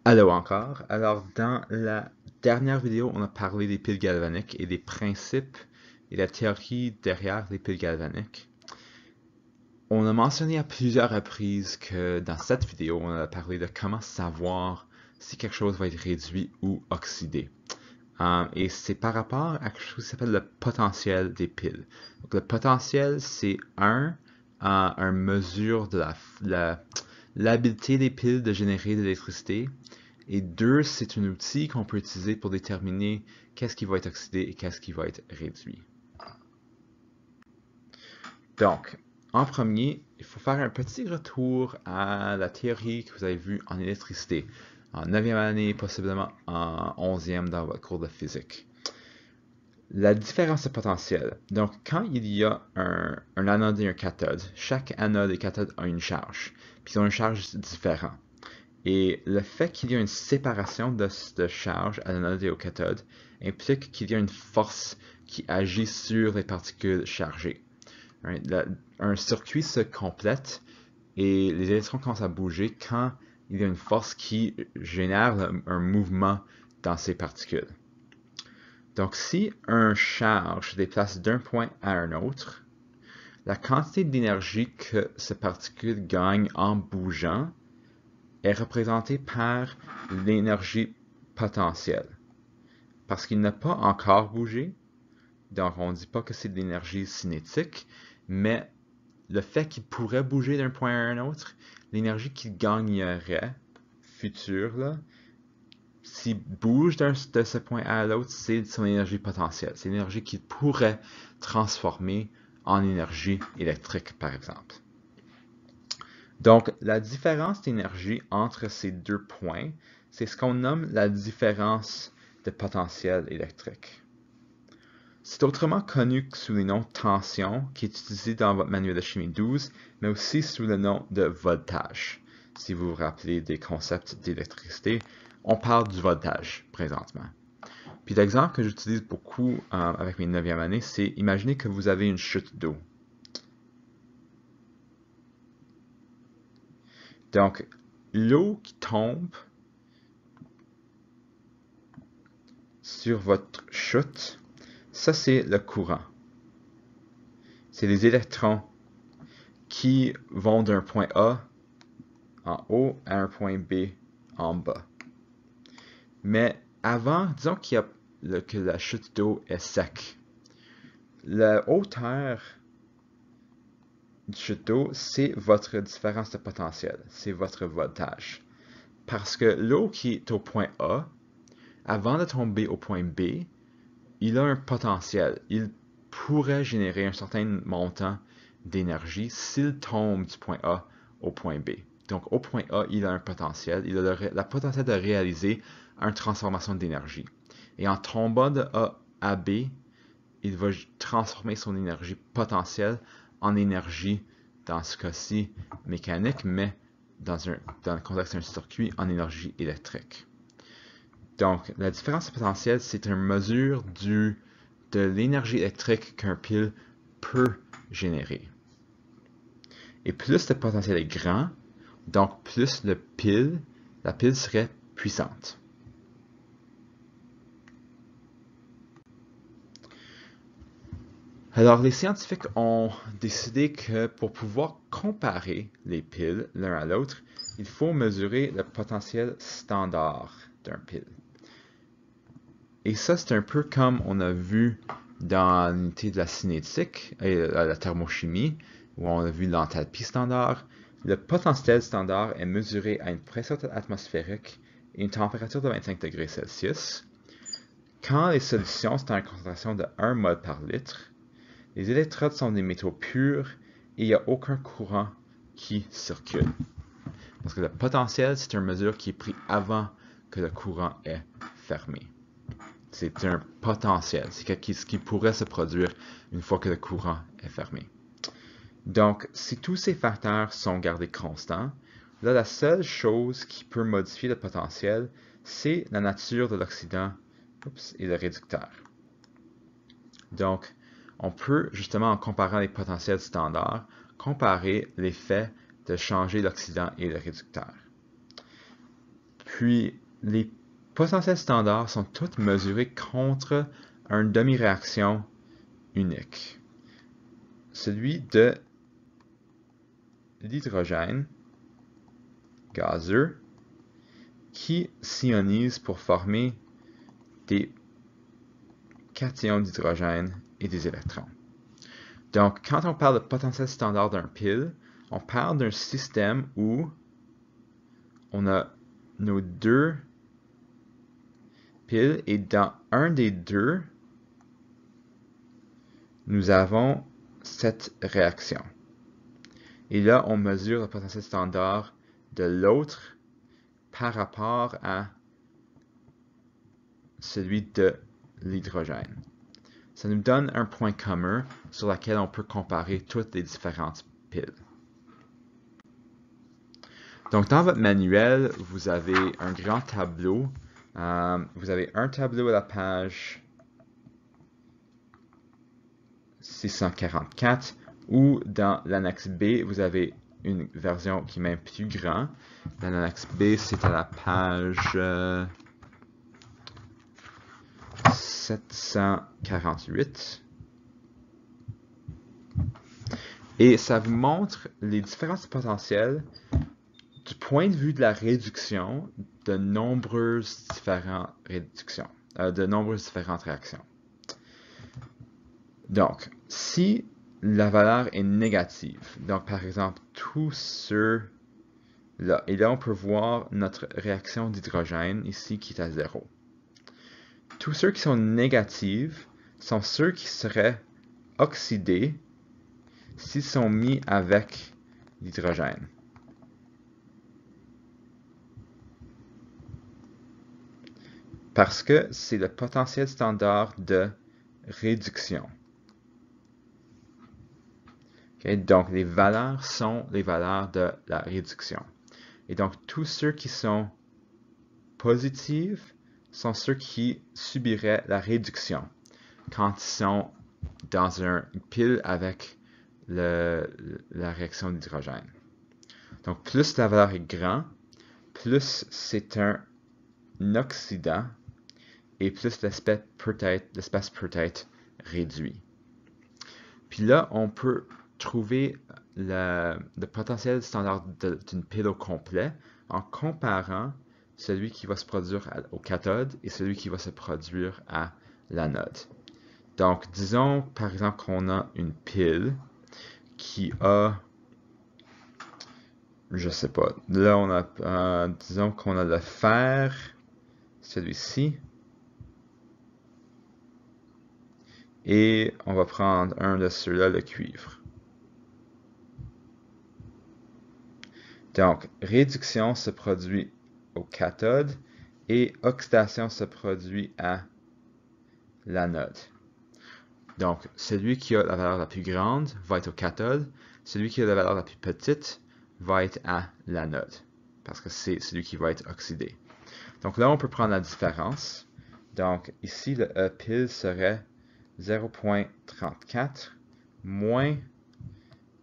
Allô encore. Alors, dans la dernière vidéo, on a parlé des piles galvaniques et des principes et la théorie derrière les piles galvaniques. On a mentionné à plusieurs reprises que dans cette vidéo, on a parlé de comment savoir si quelque chose va être réduit ou oxydé. Et c'est par rapport à quelque chose qui s'appelle le potentiel des piles. Donc, le potentiel, c'est un mesure de l'habilité des piles de générer de l'électricité. Et deux, c'est un outil qu'on peut utiliser pour déterminer qu'est-ce qui va être oxydé et qu'est-ce qui va être réduit. Donc, en premier, il faut faire un petit retour à la théorie que vous avez vue en électricité, en 9e année, possiblement en 11e dans votre cours de physique. La différence de potentiel. Donc, quand il y a un anode et un cathode, chaque anode et cathode a une charge, puis ils ont une charge différente. Et le fait qu'il y ait une séparation de charge à l'anode et au cathode implique qu'il y a une force qui agit sur les particules chargées. Un circuit se complète et les électrons commencent à bouger quand il y a une force qui génère un mouvement dans ces particules. Donc, si un charge se déplace d'un point à un autre, la quantité d'énergie que cette particule gagne en bougeant est représentée par l'énergie potentielle. Parce qu'il n'a pas encore bougé, donc on ne dit pas que c'est de l'énergie cinétique, mais le fait qu'il pourrait bouger d'un point à un autre, l'énergie qu'il gagnerait future, là, s'il bouge de ce point à l'autre, c'est son énergie potentielle. C'est l'énergie qu'il pourrait transformer en énergie électrique, par exemple. Donc, la différence d'énergie entre ces deux points, c'est ce qu'on nomme la différence de potentiel électrique. C'est autrement connu sous le nom de tension, qui est utilisé dans votre manuel de chimie 12, mais aussi sous le nom de voltage. Si vous vous rappelez des concepts d'électricité, on parle du voltage présentement. Puis l'exemple que j'utilise beaucoup avec mes 9e années, c'est imaginez que vous avez une chute d'eau. Donc, l'eau qui tombe sur votre chute, ça c'est le courant. C'est les électrons qui vont d'un point A en haut à un point B en bas. Mais avant, disons que la chute d'eau est sec. La hauteur du chute d'eau, c'est votre différence de potentiel, c'est votre voltage. Parce que l'eau qui est au point A, avant de tomber au point B, il a un potentiel. Il pourrait générer un certain montant d'énergie s'il tombe du point A au point B. Donc au point A, il a un potentiel. Il a le potentiel de réaliser une transformation d'énergie. Et en tombant de A à B, il va transformer son énergie potentielle en énergie, dans ce cas-ci mécanique, mais dans le contexte d'un circuit, en énergie électrique. Donc, la différence de potentiel, c'est une mesure de l'énergie électrique qu'un pile peut générer. Et plus le potentiel est grand, donc plus la pile serait puissante. Alors, les scientifiques ont décidé que pour pouvoir comparer les piles l'un à l'autre, il faut mesurer le potentiel standard d'un pile. Et ça, c'est un peu comme on a vu dans l'unité de la cinétique et la thermochimie, où on a vu l'enthalpie standard. Le potentiel standard est mesuré à une pression atmosphérique et une température de 25 degrés Celsius. Quand les solutions sont à une concentration de 1 mol par litre, les électrodes sont des métaux purs et il n'y a aucun courant qui circule. Parce que le potentiel, c'est une mesure qui est prise avant que le courant est fermé. C'est un potentiel, c'est ce qui pourrait se produire une fois que le courant est fermé. Donc, si tous ces facteurs sont gardés constants, là, la seule chose qui peut modifier le potentiel, c'est la nature de l'oxydant et le réducteur. Donc, on peut, justement, en comparant les potentiels standards, comparer l'effet de changer l'oxydant et le réducteur. Puis, les potentiels standards sont tous mesurés contre une demi-réaction unique. Celui de l'hydrogène gazeux qui s'ionise pour former des cations d'hydrogène et des électrons. Donc, quand on parle de potentiel standard d'un pile, on parle d'un système où on a nos deux piles et dans un des deux, nous avons cette réaction. Et là, on mesure le potentiel standard de l'autre par rapport à celui de l'hydrogène. Ça nous donne un point commun sur lequel on peut comparer toutes les différentes piles. Donc, dans votre manuel, vous avez un grand tableau. Vous avez un tableau à la page 644, où dans l'annexe B, vous avez une version qui est même plus grande. Dans l'annexe B, c'est à la page 748. Et ça vous montre les différences potentielles du point de vue de la réduction de nombreuses différentes réactions. Donc, si la valeur est négative, donc par exemple tous ceux-là, et là on peut voir notre réaction d'hydrogène ici qui est à 0. Tous ceux qui sont négatifs sont ceux qui seraient oxydés s'ils sont mis avec l'hydrogène. Parce que c'est le potentiel standard de réduction. Okay? Donc, les valeurs sont les valeurs de la réduction. Et donc, tous ceux qui sont positifs sont ceux qui subiraient la réduction quand ils sont dans une pile avec la réaction d'hydrogène. Donc, plus la valeur est grande, plus c'est un oxydant, et plus l'espace peut être réduit. Puis là, on peut trouver le potentiel standard d'une pile au complet en comparant celui qui va se produire au cathode et celui qui va se produire à l'anode. Donc, disons par exemple qu'on a une pile qui a, je sais pas, là on a, disons qu'on a le fer, celui-ci, et on va prendre un de ceux-là, le cuivre. Donc, réduction se produit au cathode et oxydation se produit à l'anode. Donc, celui qui a la valeur la plus grande va être au cathode, celui qui a la valeur la plus petite va être à l'anode, parce que c'est celui qui va être oxydé. Donc là, on peut prendre la différence. Donc, ici, le E pile serait 0.34 moins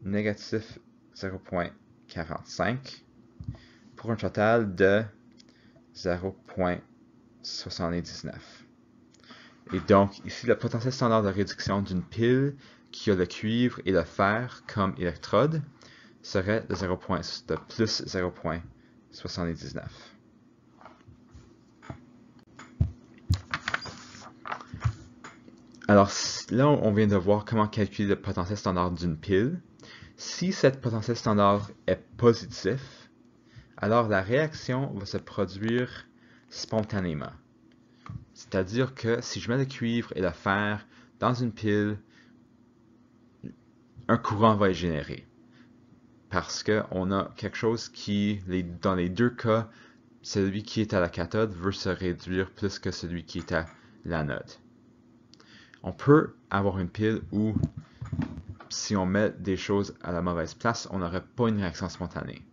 négatif 0.45 pour un total de 0.79. Et donc, ici, le potentiel standard de réduction d'une pile qui a le cuivre et le fer comme électrode serait de plus 0.79. Alors là, on vient de voir comment calculer le potentiel standard d'une pile. Si cette potentiel standard est positif, alors la réaction va se produire spontanément. C'est-à-dire que si je mets le cuivre et le fer dans une pile, un courant va être généré. Parce qu'on a quelque chose qui, dans les deux cas, celui qui est à la cathode veut se réduire plus que celui qui est à l'anode. On peut avoir une pile où, si on met des choses à la mauvaise place, on n'aurait pas une réaction spontanée.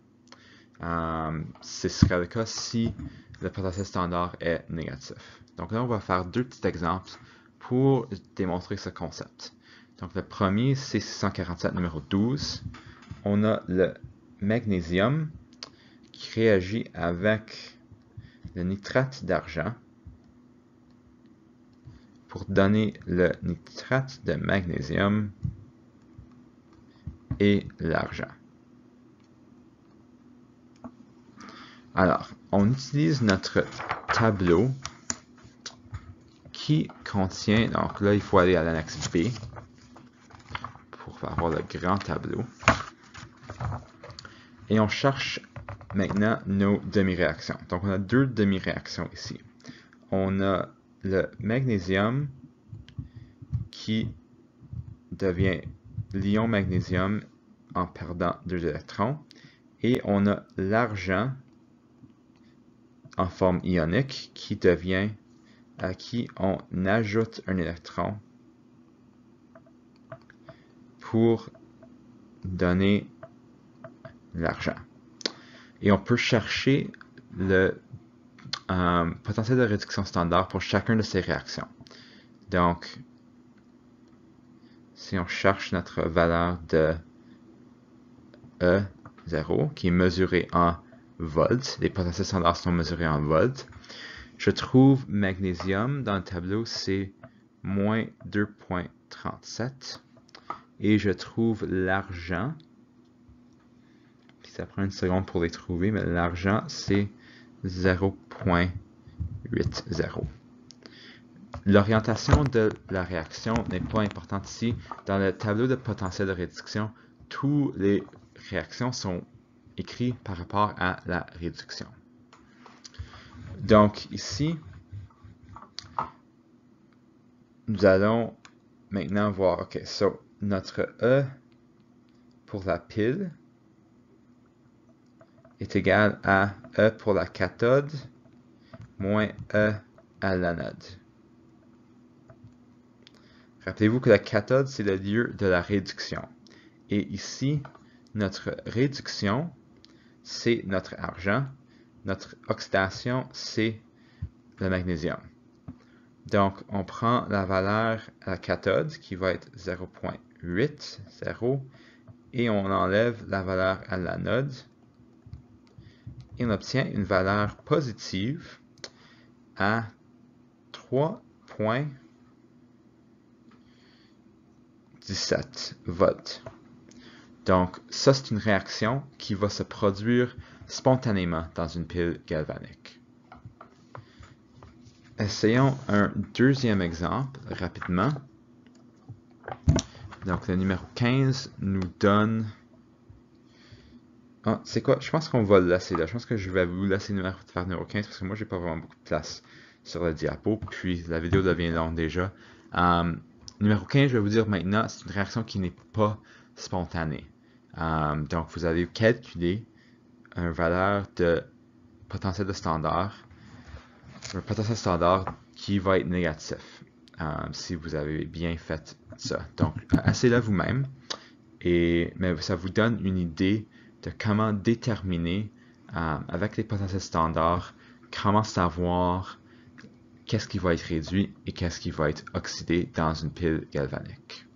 Ce serait le cas si le potentiel standard est négatif. Donc là, on va faire deux petits exemples pour démontrer ce concept. Donc le premier, c'est 647 numéro 12. On a le magnésium qui réagit avec le nitrate d'argent pour donner le nitrate de magnésium et l'argent. Alors, on utilise notre tableau qui contient, donc là il faut aller à l'annexe B pour avoir le grand tableau. Et on cherche maintenant nos demi-réactions. Donc on a deux demi-réactions ici. On a le magnésium qui devient l'ion magnésium en perdant 2 électrons. Et on a l'argent en forme ionique qui devient à qui on ajoute un électron pour donner l'argent. Et on peut chercher le potentiel de réduction standard pour chacune de ces réactions. Donc, si on cherche notre valeur de E0, qui est mesurée en volts, les potentiels standards sont mesurés en volts, je trouve magnésium dans le tableau, c'est moins 2,37. Et je trouve l'argent, puis ça prend une seconde pour les trouver, mais l'argent, c'est 0,80. L'orientation de la réaction n'est pas importante ici. Dans le tableau de potentiel de réduction, toutes les réactions sont écrites par rapport à la réduction. Donc ici, nous allons maintenant voir, ok, so notre E pour la pile est égal à E pour la cathode moins E à l'anode. Rappelez-vous que la cathode, c'est le lieu de la réduction. Et ici, notre réduction, c'est notre argent. Notre oxydation, c'est le magnésium. Donc, on prend la valeur à la cathode, qui va être 0,80, et on enlève la valeur à l'anode, et on obtient une valeur positive à 3,17 volts. Donc, ça, c'est une réaction qui va se produire spontanément dans une pile galvanique. Essayons un deuxième exemple rapidement. Donc, le numéro 15 nous donne... Ah, c'est quoi? Je pense qu'on va le laisser là. Je pense que je vais vous laisser faire numéro 15 parce que moi, j'ai pas vraiment beaucoup de place sur le diapo. Puis, la vidéo devient longue déjà. Numéro 15, je vais vous dire maintenant, c'est une réaction qui n'est pas spontanée. Donc, vous allez calculer une valeur de potentiel de standard, un potentiel standard qui va être négatif si vous avez bien fait ça. Donc, essayez-le vous-même, mais ça vous donne une idée de comment déterminer avec les potentiels standards, comment savoir qu'est-ce qui va être réduit et qu'est-ce qui va être oxydé dans une pile galvanique.